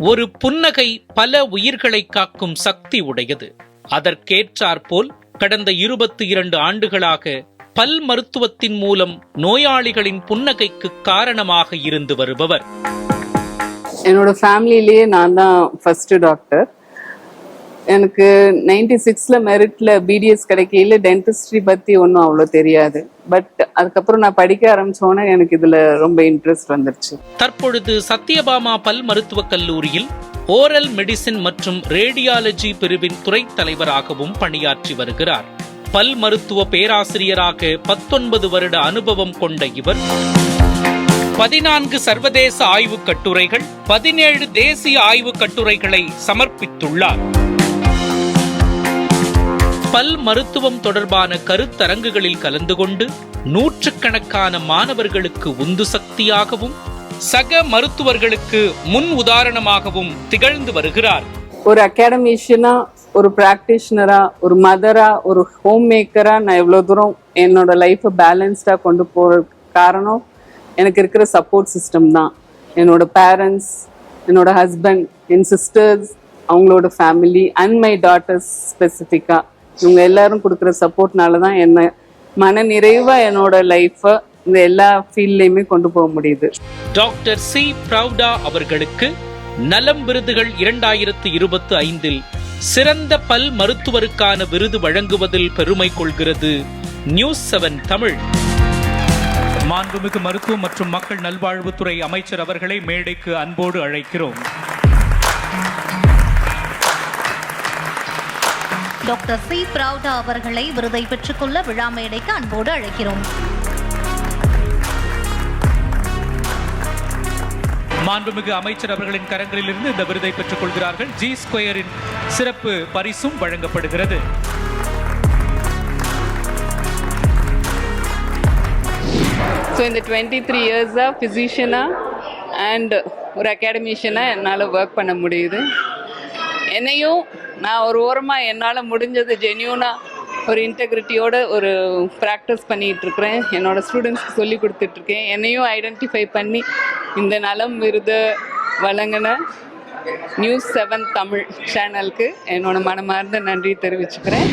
ஒரு புன்னகை பல உயிர்களை காக்கும் சக்தி உடையது. அதற்கேற்றாற்போல் கடந்த 22 ஆண்டுகளாக பல் மருத்துவத்தின் மூலம் நோயாளிகளின் புன்னகைக்கு காரணமாக இருந்து வருபவர். என்னோட ஃபேமிலியிலேயே நான் தான் ஃபர்ஸ்ட் டாக்டர். எனக்கு 96ல மெரிட்ல பிடிஎஸ் கிடைக்கையில டென்டிஸ்ட்ரி பத்தி ஒன்றும் அவ்வளோ தெரியாது. பட் அதுக்கப்புறம் நான் படிக்க ஆரம்பிச்சோன்னே எனக்கு இதுல ரொம்ப இன்ட்ரெஸ்ட் வந்துருச்சு. தற்பொழுது சத்யபாமா பல் மருத்துவக் கல்லூரியில் ஓரல் மெடிசின் மற்றும் ரேடியாலஜி பிரிவின் துறை தலைவராகவும் பணியாற்றி வருகிறார். பல் மருத்துவ பேராசிரியராக 19 வருட அனுபவம் கொண்ட இவர் 14 சர்வதேச ஆய்வுக் கட்டுரைகள், 17 தேசிய ஆய்வுக் கட்டுரைகளை சமர்ப்பித்துள்ளார். பல் மருத்துவம் தொடர்பான கருத்தரங்குகளில் கலந்து கொண்டு நூற்றுக்கணக்கான மாணவர்களுக்கு உந்து சக்தியாகவும் சக மருத்துவர்களுக்கு முன் உதாரணமாகவும் திகழ்ந்து வருகிறார். ஒரு அகாடமிஷியனா, ஒரு பிராக்டிஷனரா, ஒரு மதரா, ஒரு ஹோம் மேக்கரா நான் எவ்வளவு தூரம் என்னோட லைஃபை பேலன்ஸ்டா கொண்டு போற காரணம் எனக்கு இருக்கிற சப்போர்ட் சிஸ்டம் தான். என்னோட பேரண்ட்ஸ், என்னோட ஹஸ்பண்ட், என் சிஸ்டர்ஸ், அவங்களோட ஃபேமிலி அண்ட் மை டாட்டர்ஸ் ஸ்பெசிஃபிக்கா இவங்க எல்லாரும் கொடுக்குற சப்போர்ட்னால தான் என்ன மன நிறைவா என்னோட லைஃபை இந்த எல்லா ஃபீல்ட்லையுமே கொண்டு போக முடியுது. டாக்டர் சி பிரவுடா அவர்களுக்கு நலம் விருதுகள் 2025 சிறந்த பல் மருத்துவருக்கான விருது வழங்குவதில் பெருமை கொள்கிறது நியூஸ் 7 தமிழ். மாண்புமிகு மருத்துவம் மற்றும் மக்கள் நல்வாழ்வுத்துறை அமைச்சர் அவர்களை மேடைக்கு அன்போடு அழைக்கிறோம். டாக்டர் சி பிரவுடா அவர்களை விருதை பெற்றுக்கொள்ள விழா மேடைக்கு அன்போடு அழைக்கிறோம். மாண்புமிகு அமைச்சர் அவர்களின் கரங்களிலிருந்து இந்த விருதை பெற்றுக் கொள்கிறார்கள். ஜி ஸ்கொயரின் சிறப்பு பரிசும் வழங்கப்படுகிறது. ஸோ இந்த 23 இயர்ஸாக ஃபிசிஷியனாக அண்ட் ஒரு அகாடமிஷியனாக என்னால் ஒர்க் பண்ண முடியுது. என்னையும் நான் ஒரு ஓரமாக என்னால் முடிஞ்சது ஜென்யூனாக ஒரு இன்டெகிரிட்டியோட ஒரு ப்ராக்டிஸ் பண்ணிகிட்ருக்கிறேன். என்னோடய ஸ்டூடெண்ட்ஸ்க்கு சொல்லி கொடுத்துட்ருக்கேன். என்னையும் ஐடென்டிஃபை பண்ணி இந்த நலம் விருது வழங்கின நியூஸ் 7 தமிழ் சேனலுக்கு என்னோட மனமார்ந்த நன்றி தெரிவிச்சுக்கிறேன்.